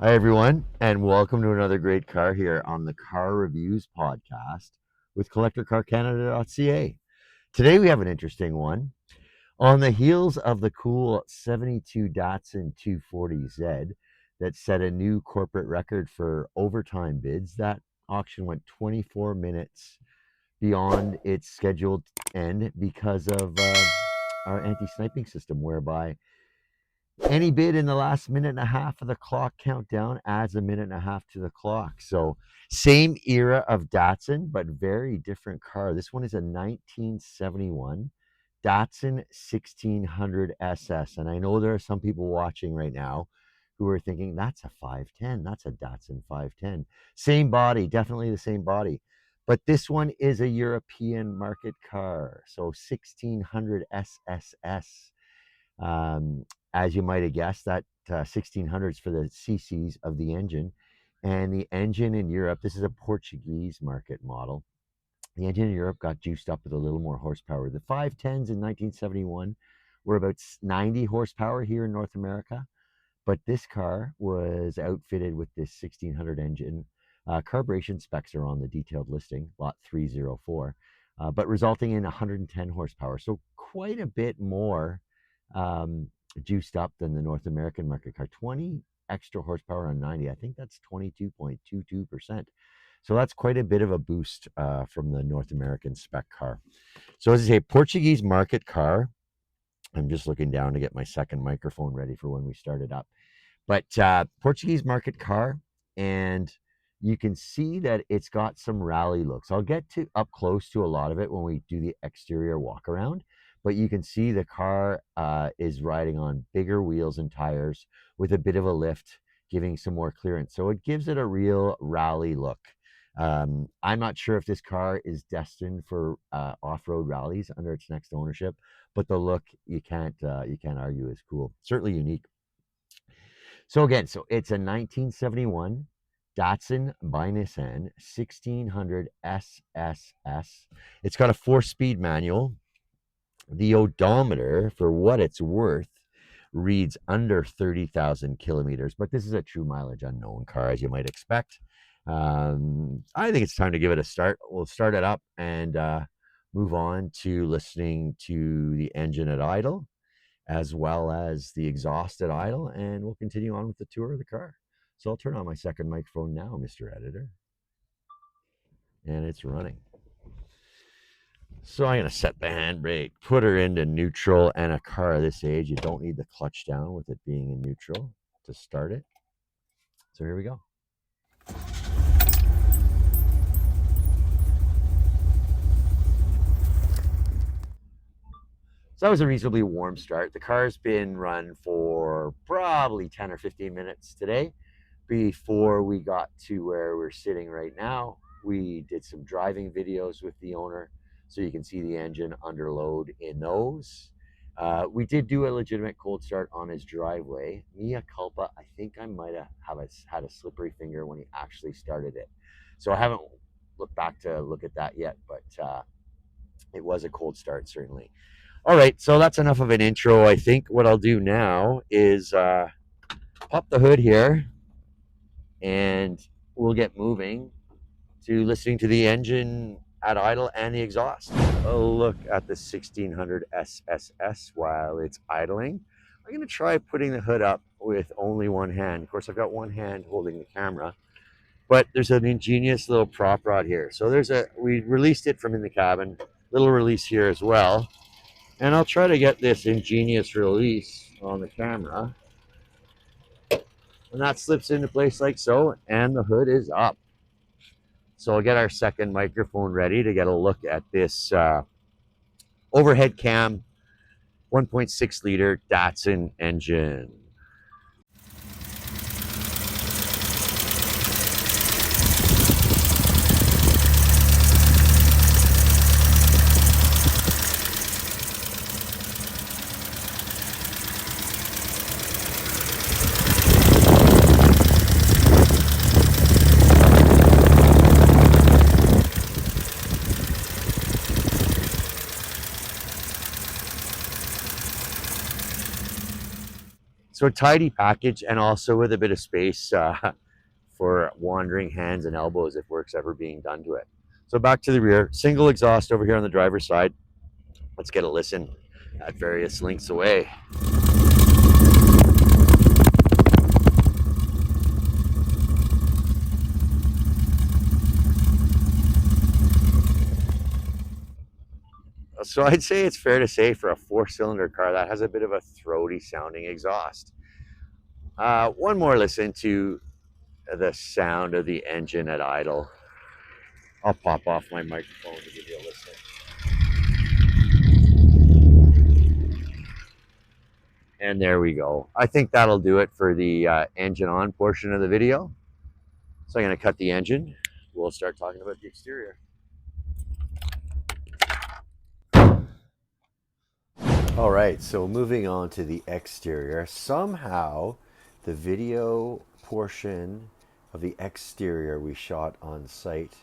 Hi, everyone, and welcome to another great car here on the Car Reviews podcast with CollectorCarCanada.ca. Today we have an interesting one. On the heels of the cool 72 Datsun 240Z that set a new corporate record for overtime bids, that auction went 24 minutes beyond its scheduled end because of our anti-sniping system, whereby any bid in the last minute and a half of the clock countdown adds a minute and a half to the clock. So same era of Datsun, but very different car. This one is a 1971 Datsun 1600 SS. And I know there are some people watching right now who are thinking, that's a 510. That's a Datsun 510. Same body, definitely the same body. But this one is a European market car. So 1600 SSS. As you might have guessed, that 1600s for the CCs of the engine. And the engine in Europe, this is a Portuguese market model. The engine in Europe got juiced up with a little more horsepower. The 510s in 1971 were about 90 horsepower here in North America, but this car was outfitted with this 1600 engine. Carburation specs are on the detailed listing, lot 304, but resulting in 110 horsepower. So quite a bit more juiced up than the North American market car. 20 extra horsepower on 90. I think that's 22.22%. So that's quite a bit of a boost from the North American spec car. So as I say, Portuguese market car. I'm just looking down to get my second microphone ready for when we start it up. But Portuguese market car, and you can see that it's got some rally looks. I'll get to up close to a lot of it when we do the exterior walk around, but you can see the car is riding on bigger wheels and tires with a bit of a lift, giving some more clearance. So it gives it a real rally look. I'm not sure if this car is destined for off-road rallies under its next ownership, but the look you can't argue is cool. Certainly unique. So again, it's a 1971 Datsun by Nissan 1600 SSS. It's got a 4-speed manual. The odometer, for what it's worth, reads under 30,000 kilometers, but this is a true mileage unknown car, as you might expect. I think it's time to give it a start. We'll start it up and move on to listening to the engine at idle, as well as the exhaust at idle, and we'll continue on with the tour of the car. So I'll turn on my second microphone now, Mr. Editor, and it's running. So I'm going to set the handbrake, put her into neutral, and a car of this age, you don't need the clutch down with it being in neutral to start it. So here we go. So that was a reasonably warm start. The car's been run for probably 10 or 15 minutes today. Before we got to where we're sitting right now, we did some driving videos with the owner, so you can see the engine under load in those. We did do a legitimate cold start on his driveway. Mea culpa, I think I might have had a slippery finger when he actually started it. So I haven't looked back to look at that yet, but it was a cold start, certainly. All right, so that's enough of an intro. I think what I'll do now is pop the hood here, and we'll get moving to listening to the engine at idle and the exhaust. A look at the 1600 SSS while it's idling. I'm going to try putting the hood up with only one hand. Of course, I've got one hand holding the camera, but there's an ingenious little prop rod here. So we released it from in the cabin, little release here as well. And I'll try to get this ingenious release on the camera. And that slips into place like so, and the hood is up. So I'll get our second microphone ready to get a look at this overhead cam 1.6 liter Datsun engine. So a tidy package, and also with a bit of space for wandering hands and elbows if work's ever being done to it. So back to the rear, single exhaust over here on the driver's side. Let's get a listen at various lengths away. So I'd say it's fair to say for a four-cylinder car that has a bit of a throaty sounding exhaust. One more listen to the sound of the engine at idle. I'll pop off my microphone to give you a listen. And there we go. I think that'll do it for the engine on portion of the video. So I'm going to cut the engine. We'll start talking about the exterior. All right, so moving on to the exterior. Somehow the video portion of the exterior we shot on site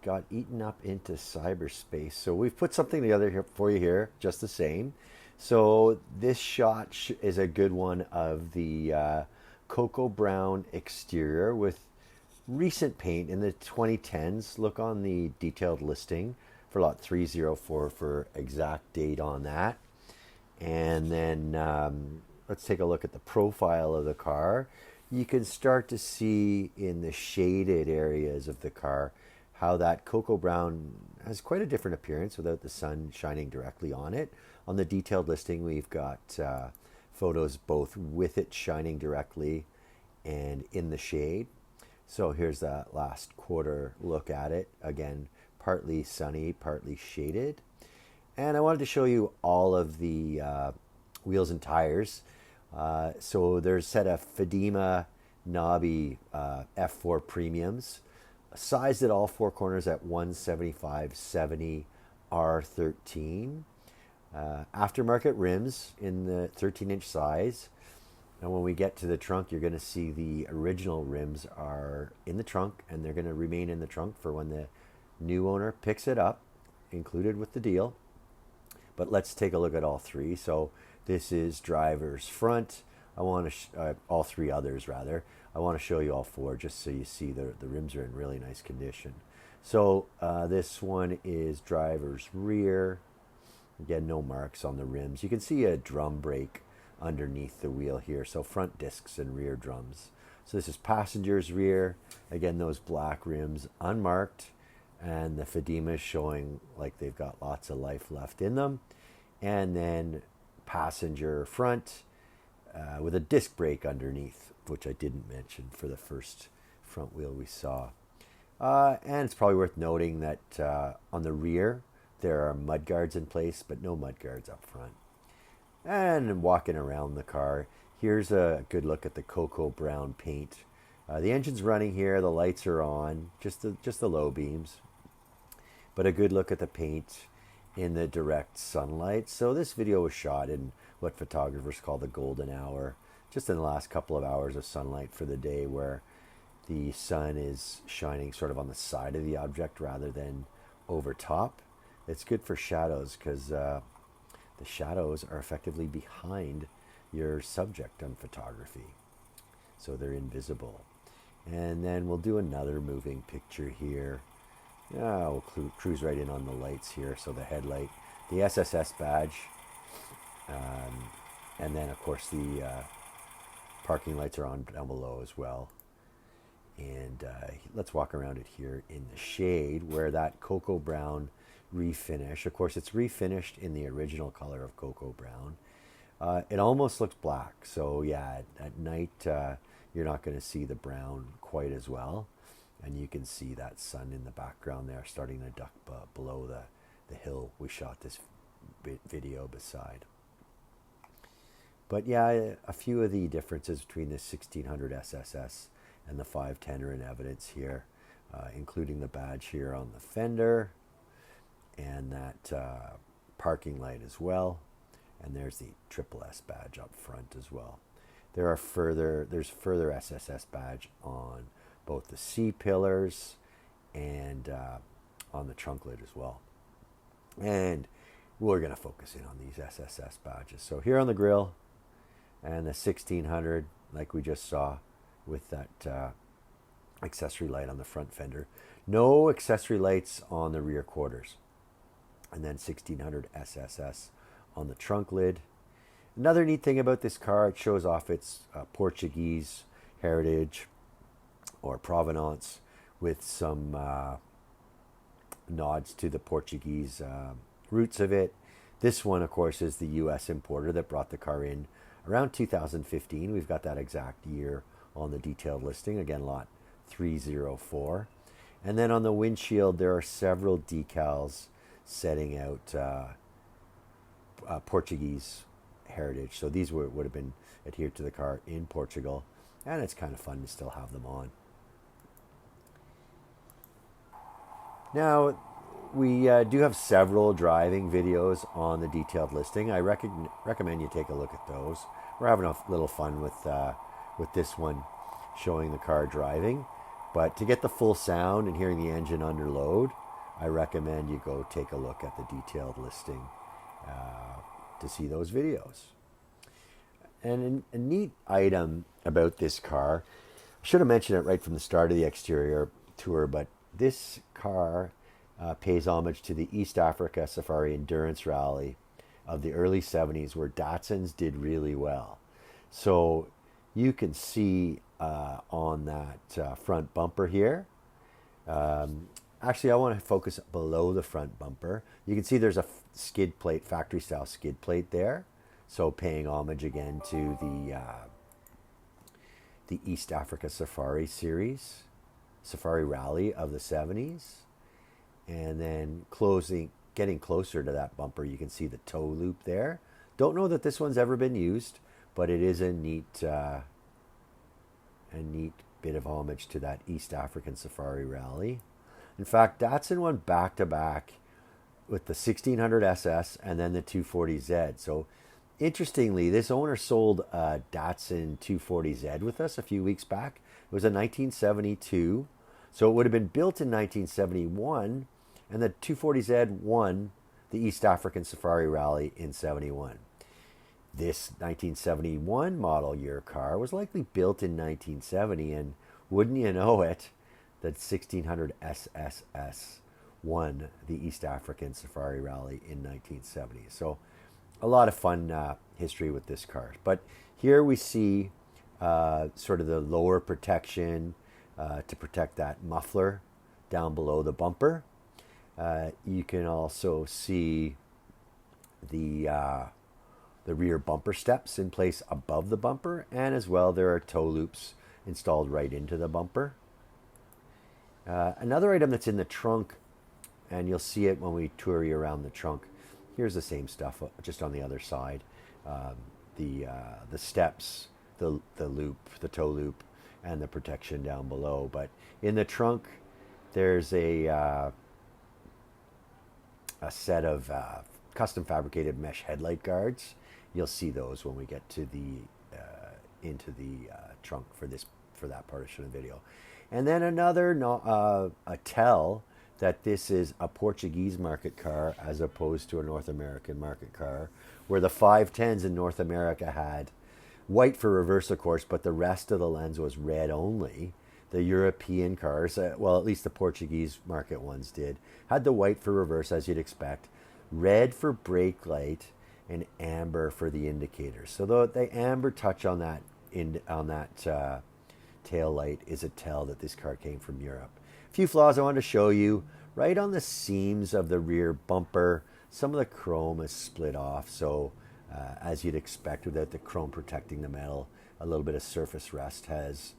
got eaten up into cyberspace. So we've put something together here for you here, just the same. So this shot is a good one of the cocoa brown exterior with recent paint in the 2010s. Look on the detailed listing for lot 304 for exact date on that. And then let's take a look at the profile of the car. You can start to see in the shaded areas of the car how that cocoa brown has quite a different appearance without the sun shining directly on it. On the detailed listing, we've got photos both with it shining directly and in the shade. So here's that last quarter look at it. Again, partly sunny, partly shaded. And I wanted to show you all of the wheels and tires. So there's a set of Fedima knobby F4 premiums, sized at all four corners at 175/70 R13. Aftermarket rims in the 13-inch size. And when we get to the trunk, you're going to see the original rims are in the trunk, and they're going to remain in the trunk for when the new owner picks it up, included with the deal. But let's take a look at all three. So this is driver's front. I want to all three others rather. I want to show you all four just so you see the rims are in really nice condition. So this one is driver's rear. Again, no marks on the rims. You can see a drum brake underneath the wheel here. So front discs and rear drums. So this is passenger's rear. Again, those black rims unmarked, and the Fedima is showing like they've got lots of life left in them. And then passenger front with a disc brake underneath, which I didn't mention for the first front wheel we saw. And it's probably worth noting that on the rear there are mud guards in place, but no mud guards up front. And walking around the car, here's a good look at the cocoa brown paint. The engine's running here, the lights are on, just the low beams. But a good look at the paint in the direct sunlight. So this video was shot in what photographers call the golden hour, just in the last couple of hours of sunlight for the day, where the sun is shining sort of on the side of the object rather than over top. It's good for shadows because the shadows are effectively behind your subject on photography, so they're invisible. And then we'll do another moving picture here. We'll cruise right in on the lights here. So the headlight, the SSS badge, and then of course the parking lights are on down below as well. And let's walk around it here in the shade where that cocoa brown refinish, of course it's refinished in the original color of cocoa brown. It almost looks black. So yeah, at night you're not going to see the brown quite as well. And you can see that sun in the background there starting to duck below the hill we shot this video beside. But yeah, a few of the differences between the 1600 SSS and the 510 are in evidence here, including the badge here on the fender and that parking light as well. And there's the triple S badge up front as well. There's further SSS badge on both the C-pillars and on the trunk lid as well. And we're going to focus in on these SSS badges. So here on the grille, and the 1600 like we just saw with that accessory light on the front fender. No accessory lights on the rear quarters. And then 1600 SSS on the trunk lid. Another neat thing about this car, it shows off its Portuguese heritage or provenance with some nods to the Portuguese roots of it. This one, of course, is the US importer that brought the car in around 2015. We've got that exact year on the detailed listing. Again, lot 304. And then on the windshield, there are several decals setting out Portuguese heritage. So these would have been adhered to the car in Portugal. And it's kind of fun to still have them on. Now, we do have several driving videos on the detailed listing. I recommend you take a look at those. We're having a little fun with this one showing the car driving. But to get the full sound and hearing the engine under load, I recommend you go take a look at the detailed listing to see those videos. And a neat item about this car, I should have mentioned it right from the start of the exterior tour, but this car pays homage to the East Africa Safari Endurance Rally of the early 70s, where Datsuns did really well. So you can see on that front bumper here. Actually, I want to focus below the front bumper. You can see there's a skid plate, factory style skid plate there. So paying homage again to the East Africa Safari series, Safari Rally of the 70s. And then getting closer to that bumper, you can see the toe loop there. Don't know that this one's ever been used, but it is a neat bit of homage to that East African Safari Rally. In fact, Datsun went back to back with the 1600 SS and then the 240Z. So interestingly, this owner sold a Datsun 240Z with us a few weeks back. It was a 1972. So it would have been built in 1971, and the 240Z won the East African Safari Rally in 71. This 1971 model year car was likely built in 1970, and wouldn't you know it, that 1600 SSS won the East African Safari Rally in 1970. So a lot of fun history with this car. But here we see sort of the lower protection to protect that muffler down below the bumper. You can also see the rear bumper steps in place above the bumper, and as well there are toe loops installed right into the bumper. Another item that's in the trunk, and you'll see it when we tour you around the trunk. Here's the same stuff, just on the other side. The steps, the loop, the toe loop, and the protection down below. But in the trunk, there's a set of custom fabricated mesh headlight guards. You'll see those when we get to into the trunk for that portion of the video. And then another a tell that this is a Portuguese market car as opposed to a North American market car, where the 510s in North America had white for reverse, of course, but the rest of the lens was red only. The European cars, well, at least the Portuguese market ones did, had the white for reverse, as you'd expect, red for brake light, and amber for the indicators. So the amber touch on that tail light is a tell that this car came from Europe. A few flaws I wanted to show you. Right on the seams of the rear bumper, some of the chrome is split off. So as you'd expect, without the chrome protecting the metal, a little bit of surface rust has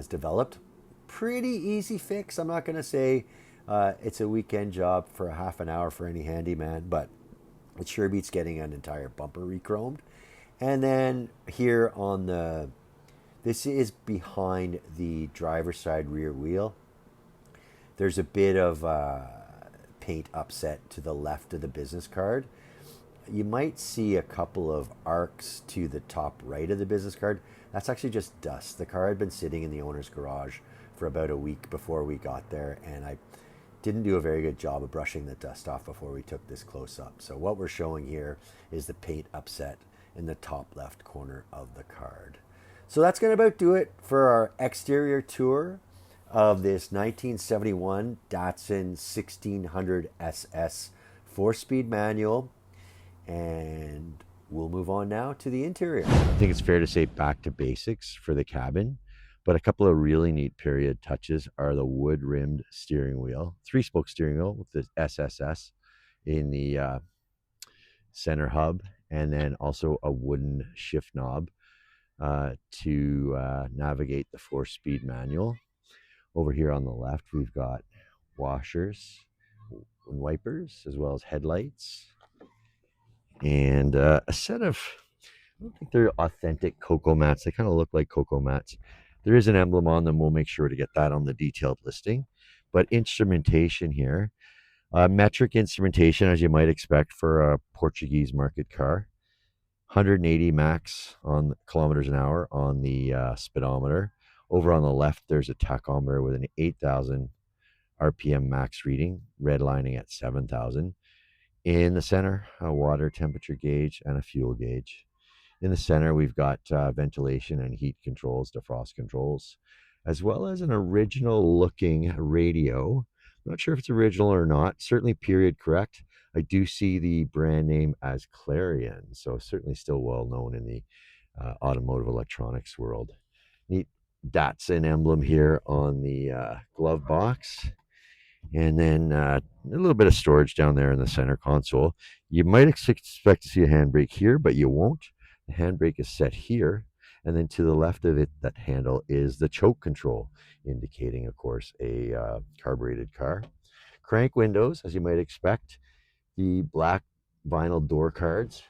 developed. Pretty easy fix. I'm not going to say it's a weekend job for a half an hour for any handyman, but it sure beats getting an entire bumper re-chromed. And then here on this is behind the driver's side rear wheel. There's a bit of paint upset to the left of the business card. You might see a couple of arcs to the top right of the business card. That's actually just dust. The car had been sitting in the owner's garage for about a week before we got there, and I didn't do a very good job of brushing the dust off before we took this close up. So what we're showing here is the paint upset in the top left corner of the card. So that's going to about do it for our exterior tour of this 1971 Datsun 1600 SS 4-speed manual. And we'll move on now to the interior. I think it's fair to say back to basics for the cabin, but a couple of really neat period touches are the wood-rimmed steering wheel, 3-spoke steering wheel with the SSS in the center hub, and then also a wooden shift knob to navigate the 4-speed manual. Over here on the left, we've got washers and wipers, as well as headlights, and a set of, I don't think they're authentic cocoa mats. They kind of look like cocoa mats. There is an emblem on them. We'll make sure to get that on the detailed listing. But instrumentation here, metric instrumentation, as you might expect for a Portuguese market car. 180 max on kilometers an hour on the speedometer. Over on the left, there's a tachometer with an 8,000 RPM max reading, redlining at 7,000. In the center, a water temperature gauge and a fuel gauge. In the center, we've got ventilation and heat controls, defrost controls, as well as an original looking radio. I'm not sure if it's original or not, certainly period correct. I do see the brand name as Clarion, so certainly still well known in the automotive electronics world. Neat Datsun emblem here on the glove box. And then a little bit of storage down there in the center console. You might expect to see a handbrake here, but you won't. The handbrake is set here. And then to the left of it, that handle is the choke control, indicating, of course, a carbureted car. Crank windows, as you might expect. The black vinyl door cards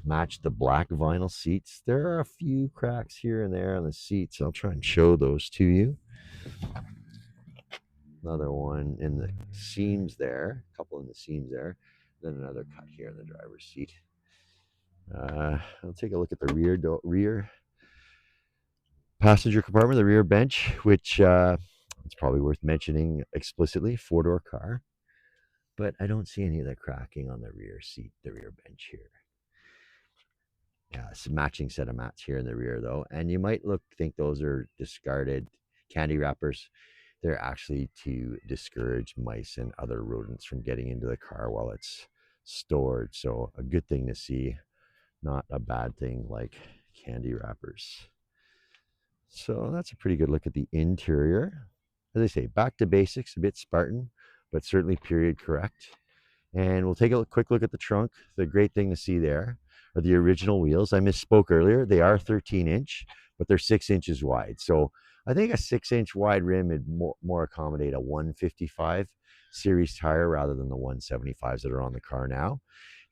match the black vinyl seats. There are a few cracks here and there on the seats. I'll try and show those to you. Another one in the seams there, a couple in the seams there, then another cut here in the driver's seat. I'll take a look at the rear passenger compartment, the rear bench, which it's probably worth mentioning explicitly, 4-door car, but I don't see any of the cracking on the rear seat, the rear bench here. Yeah, it's a matching set of mats here in the rear though, and you might think those are discarded candy wrappers. They're actually to discourage mice and other rodents from getting into the car while it's stored. So a good thing to see, not a bad thing like candy wrappers. So that's a pretty good look at the interior. As I say, back to basics, a bit Spartan, but certainly period correct. And we'll take a quick look at the trunk. The great thing to see there are the original wheels. I misspoke earlier. They are 13-inch, but they're 6 inches wide. So I think a 6-inch wide rim would more accommodate a 155 series tire rather than the 175s that are on the car now.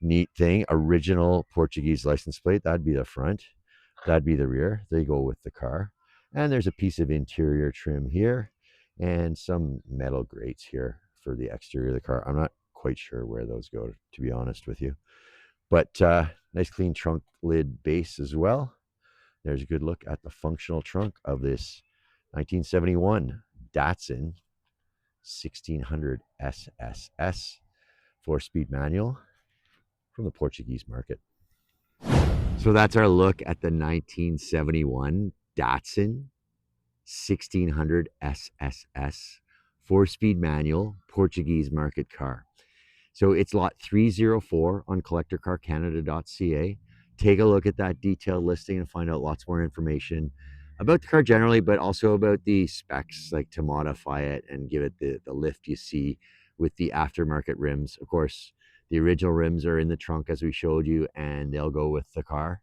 Neat thing, original Portuguese license plate. That'd be the front. That'd be the rear. They go with the car. And there's a piece of interior trim here and some metal grates here for the exterior of the car. I'm not quite sure where those go, to be honest with you. But nice clean trunk lid base as well. There's a good look at the functional trunk of this 1971 Datsun 1600 SSS 4-speed manual from the Portuguese market. So that's our look at the 1971 Datsun 1600 SSS 4-speed manual Portuguese market car. So it's lot 304 on collectorcarcanada.ca. Take a look at that detailed listing and find out lots more information about the car generally, but also about the specs, like to modify it and give it the lift you see with the aftermarket rims. Of course, the original rims are in the trunk as we showed you, and they'll go with the car.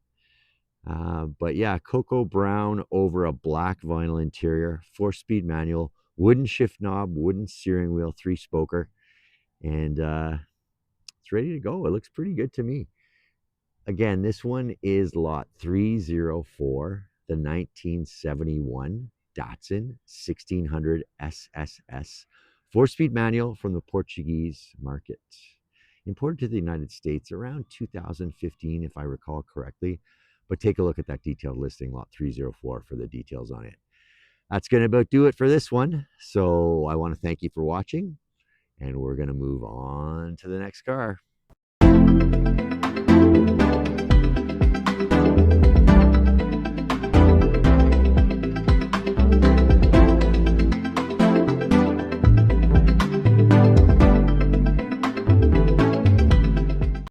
But yeah, cocoa brown over a black vinyl interior, 4-speed manual, wooden shift knob, wooden steering wheel, 3-spoker, and it's ready to go. It looks pretty good to me. Again, this one is lot 304, the 1971 Datsun 1600 SSS 4-speed manual from the Portuguese market. Imported to the United States around 2015, if I recall correctly. But take a look at that detailed listing, lot 304, for the details on it. That's going to about do it for this one. So I want to thank you for watching, and we're going to move on to the next car.